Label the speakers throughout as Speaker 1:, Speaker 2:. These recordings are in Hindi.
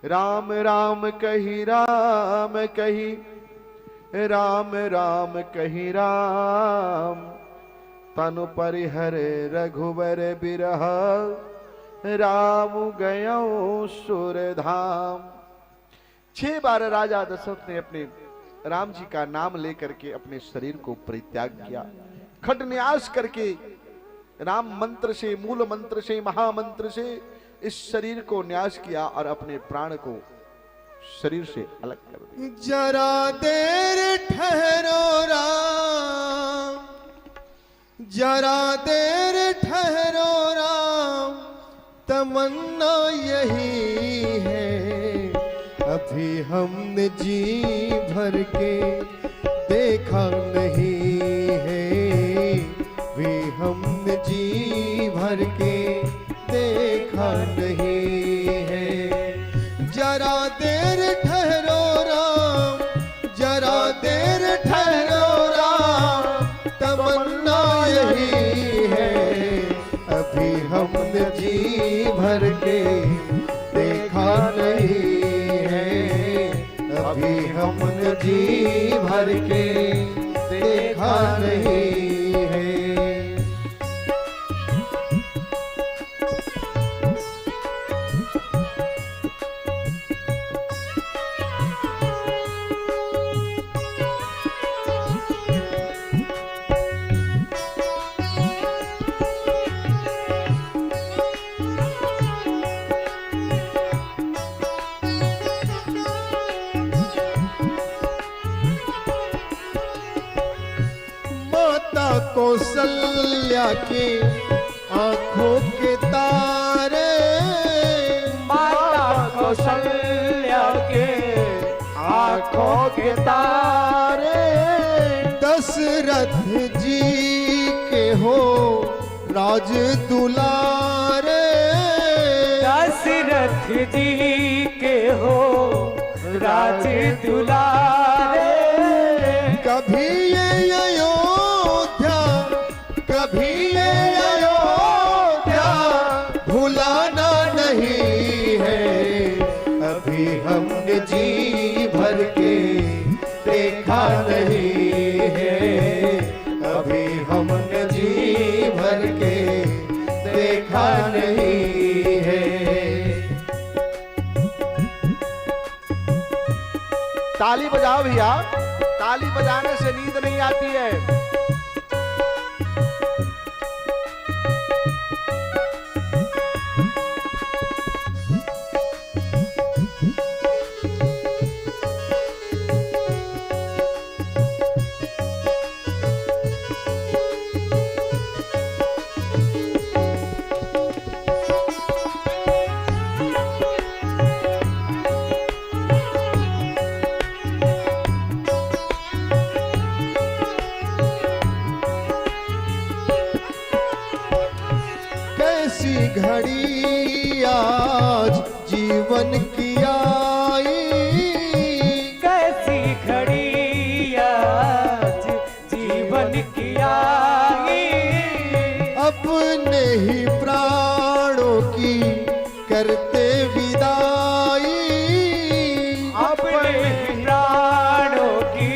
Speaker 1: राम राम कही राम कही, राम राम कही राम। तनु परिहर रघुवर बिरह, राम गयो सुरधाम। 6 बार राजा दशरथ ने अपने राम जी का नाम लेकर के अपने शरीर को परित्याग किया। खट न्यास करके राम मंत्र से, मूल मंत्र से, महामंत्र से इस शरीर को न्यास किया और अपने प्राण को शरीर से अलग कर दिया।
Speaker 2: जरा देर ठहरो राम, जरा देर ठहरो राम, तमन्ना यही है अभी हमने जी भर के देखा नहीं है, भी हमने जी भर के देखा नहीं है। जरा देर ठहरो राम, जरा देर ठहरो राम, तमन्ना यही है अभी हमने जी भर के देखा नहीं है, अभी हमने जी भर के देखा नहीं है। कौशल्या के आंखों के तारे,
Speaker 3: माता कौशल्या के आंखों के तारे,
Speaker 2: दशरथ जी के हो राज दुलारे,
Speaker 3: दशरथ जी के हो राज दुलारे।
Speaker 2: कभी ये अयोध्या, कभी ये अयोध्या भुलाना नहीं है, अभी हमने जी भर के देखा नहीं है, अभी हमने जी भर के देखा नहीं है।
Speaker 1: ताली बजाओ भैया, ताली बजाने से नींद नहीं आती है।
Speaker 2: घड़ी आज जीवन की आई,
Speaker 3: कैसी घड़ी आज जीवन की आई,
Speaker 2: अपने ही प्राणों की करते विदाई,
Speaker 3: अपने प्राणों की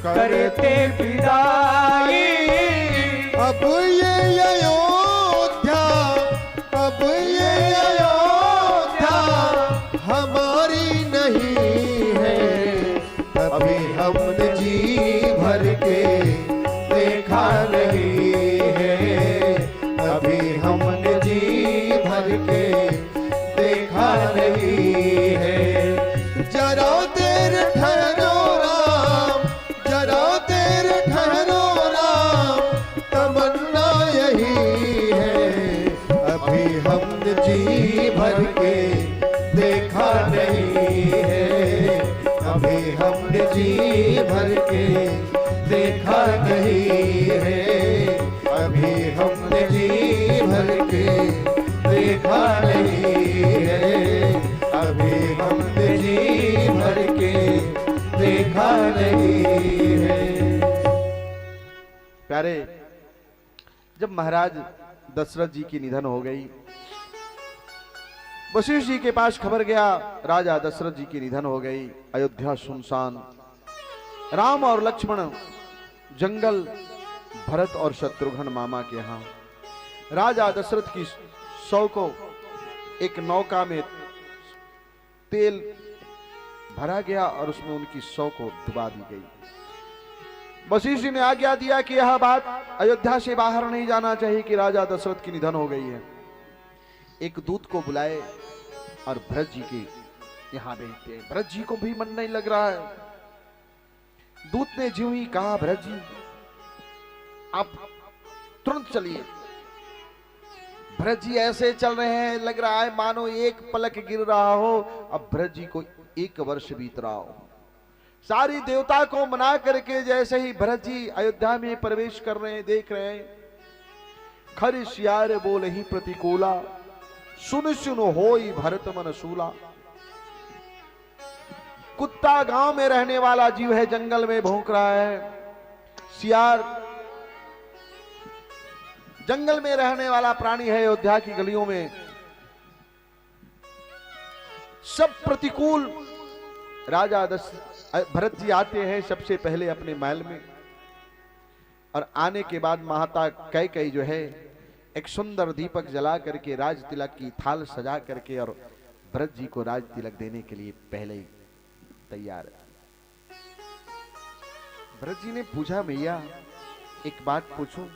Speaker 3: करते विदाई।
Speaker 2: अब ये अयोध्या, अब ये अयोध्या हमारी नहीं है, अभी हमने जी भर के देखा नहीं है, अभी हमने जी भर के देखा नहीं है। जरा देर ठहरो राम, जरा देर ठहरो राम, तमन्ना यही है अभी हमने जी भर के देखा नहीं है, अभी हमने जी भर के देखा नहीं है, अभी हमने जी भर के देखा नहीं है, अभी हमने जी भर के देखा नहीं है।
Speaker 1: प्यारे, जब महाराज दशरथ जी की निधन हो गई, वशिष्ठ जी के पास खबर गया राजा दशरथ जी की निधन हो गई। अयोध्या सुनसान, राम और लक्ष्मण जंगल, भरत और शत्रुघ्न मामा के यहां। राजा दशरथ की सौ को एक नौका में तेल भरा गया और उसमें उनकी सौ को डुबा दी गई। वशिष्ठ जी ने आज्ञा दिया कि यह बात अयोध्या से बाहर नहीं जाना चाहिए कि राजा दशरथ की निधन हो गई है। एक दूत को बुलाए और भरत जी के यहां भेजते हैं। भरत जी को भी मन नहीं लग रहा है। दूत ने ज्यों ही कहा, भरत जी आप तुरंत चलिए। भरत जी ऐसे चल रहे हैं, लग रहा है मानो एक पलक गिर रहा हो। अब भरत जी को 1 वर्ष बीत रहा हो। सारी देवता को मना करके जैसे ही भरत जी अयोध्या में प्रवेश कर रहे हैं, देख रहे हैं, खर सियार बोले ही प्रतिकूला, सुन सुन होई भरत मन सूला। कुत्ता गांव में रहने वाला जीव है, जंगल में भौंक रहा है। सियार जंगल में रहने वाला प्राणी है, अयोध्या की गलियों में सब प्रतिकूल। राजा भरत जी आते हैं सबसे पहले अपने महल में, और आने के बाद माता कैकेयी जो है एक सुंदर दीपक जला करके राज तिलक की थाल सजा करके और भरत जी को राज तिलक देने के लिए पहले ही तैयार है। भरत जी ने पूछा, मैया एक बात पूछूं?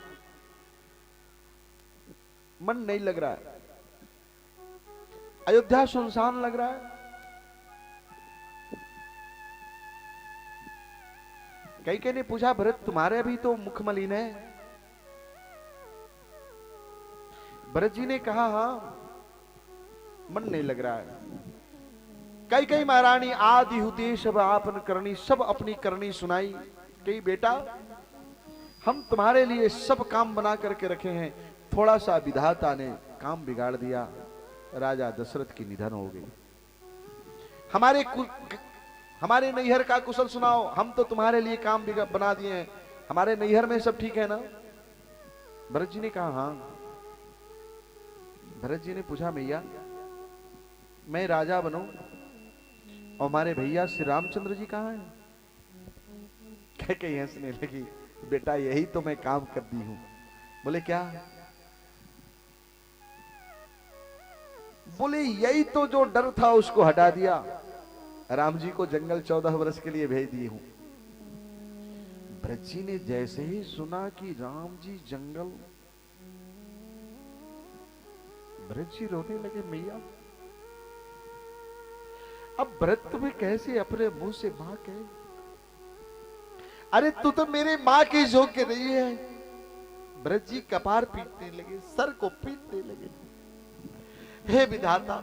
Speaker 1: मन नहीं लग रहा है, अयोध्या सुनसान लग रहा है। कैकेयी ने पूछा, भरत तुम्हारे भी तो मुख मलिन है। भरत जी ने कहा, हां मन नहीं लग रहा है। कैकेयी महारानी आदि हुते सब आपन करनी, सब अपनी करनी सुनाई। कही बेटा हम तुम्हारे लिए सब काम बना करके रखे हैं, थोड़ा सा विधाता ने काम बिगाड़ दिया, राजा दशरथ की निधन हो गई। हमारे नैहर का कुशल सुनाओ, हम तो तुम्हारे लिए काम बना दिए हैं, हमारे नैहर में सब ठीक है ना? भरत जी ने कहा हां। भरत जी ने पूछा, मैया मैं राजा बनूं और हमारे भैया श्री रामचंद्र जी कहां हैं? कैकेयी हंसने लगी, बेटा यही तो मैं काम कर दी हूं। बोले क्या? बोले यही तो जो डर था उसको हटा दिया, राम जी को जंगल 14 वर्ष के लिए भेज दिए हूं। भरत जी ने जैसे ही सुना कि राम जी जंगल, भरत जी रोने लगे, मैया अब भरत तुम्हें कैसे अपने मुंह से मां कहे? अरे तू तो मेरे मां की योग्य नहीं है। भरत जी कपार पीटने लगे, सर को पीटने लगे। हे विधाता,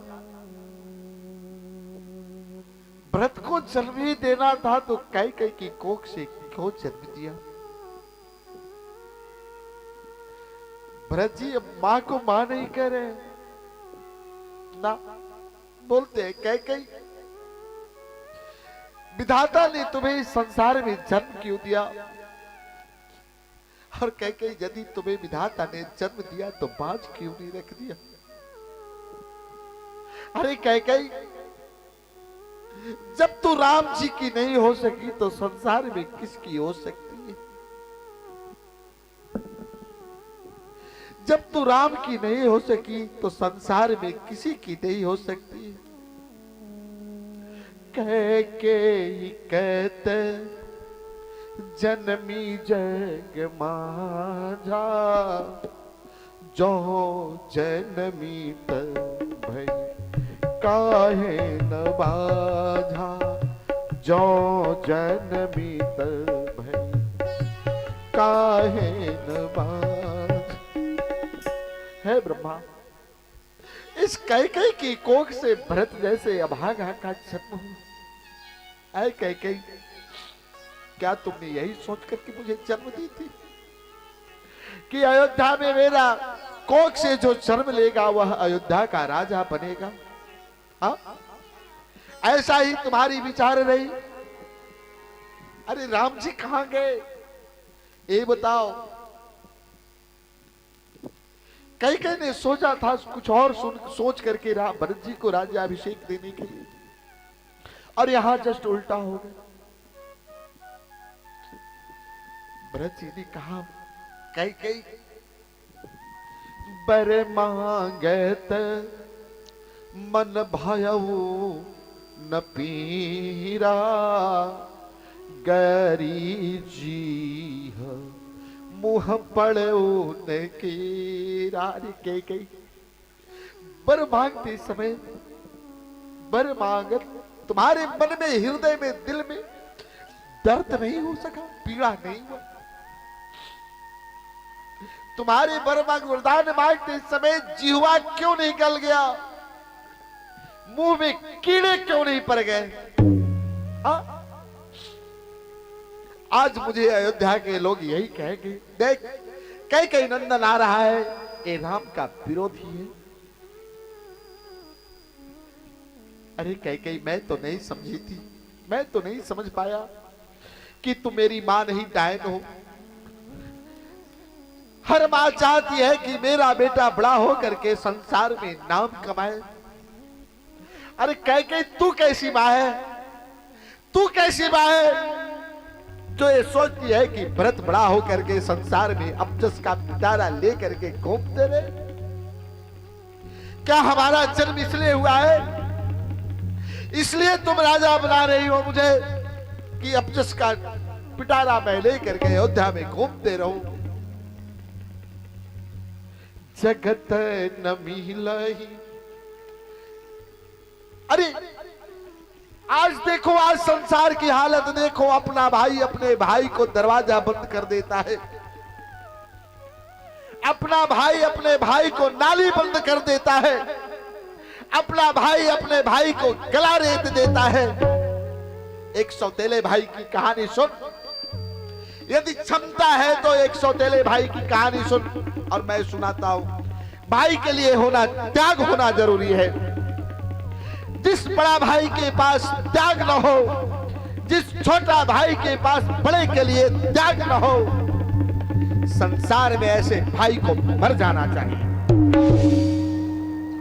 Speaker 1: भरत को जन्म ही देना था तो कैकेयी की कोख से क्यों जन्म दिया? भरत जी अब मां को मां नहीं कह रहे ना, बोलते हैं कैकेयी विधाता ने तुम्हें इस संसार में जन्म क्यों दिया? और कैकेयी यदि तुम्हें विधाता ने जन्म दिया तो बाज क्यों नहीं रख दिया? अरे कैकेयी जब तू राम जी की नहीं हो सकी तो संसार में किसकी हो सकती है? जब तू राम की नहीं हो सकी तो संसार में किसी की नहीं हो सकती है। कैकेयी कहते जनमी जग माझा, जो जनमी तब भई काहे न बाझा, जो जनमी तब भई काहे न बाझा। हे ब्रह्मा, इस कैकेयी की कोख से भरत जैसे अभागा का जन्म हुआ। ऐ कैकेयी, क्या तुमने यही सोच करके मुझे जन्म दी थी कि अयोध्या में मेरा कोख से जो जन्म लेगा वह अयोध्या का राजा बनेगा? हाँ, ऐसा ही तुम्हारी विचार रही? अरे राम जी कहां गए ये बताओ। कई कई ने सोचा था कुछ और सोच करके भरत जी को राज्याभिषेक देने के लिए, और यहां जस्ट उल्टा हो गया। भरत जी ने कहा कई कई बर मांगत मन भयऊ न पीरा, गरी जी मुह पड़ो न कीरा। के बर मांगते समय, बर मांगत, तुम्हारे मन में, हृदय में, दिल में दर्द नहीं हो सका, पीड़ा नहीं हुआ। तुम्हारे बर मांग वरदान मांगते समय जिह्वा क्यों नहीं गल गया, मुंह में कीड़े क्यों नहीं पड़ गए? आज मुझे अयोध्या के लोग यही कहेंगे, देख कई कई नंदन आ रहा है, ये राम का विरोधी है। अरे कई कई मैं तो नहीं समझी थी, मैं तो नहीं समझ पाया कि तुम मेरी मां नहीं डायन हो। हर मां चाहती है कि मेरा बेटा बड़ा हो करके संसार में नाम कमाए। अरे कह के तू कैसी मां है, तू कैसी मां है जो ये सोचती है कि भरत बड़ा हो करके संसार में अपजस का पिटारा ले करके घूमते रहे? क्या हमारा जन्म इसलिए हुआ है, इसलिए तुम राजा बना रही हो मुझे कि अपजस का पिटारा मैं ले करके अयोध्या में घूमते रहूं? जगत न मिलही। अरे आज देखो, आज संसार की हालत देखो, अपना भाई अपने भाई को दरवाजा बंद कर देता है, अपना भाई अपने भाई को नाली बंद कर देता है, अपना भाई अपने भाई को गला रेत देता है। एक सौतेले भाई की कहानी सुन, यदि क्षमता है तो एक सौतेले भाई की कहानी सुन और मैं सुनाता हूं। भाई के लिए होना, त्याग होना जरूरी है। जिस बड़ा भाई के पास त्याग न हो, जिस छोटा भाई के पास बड़े के लिए त्याग न हो, संसार में ऐसे भाई को मर जाना चाहिए।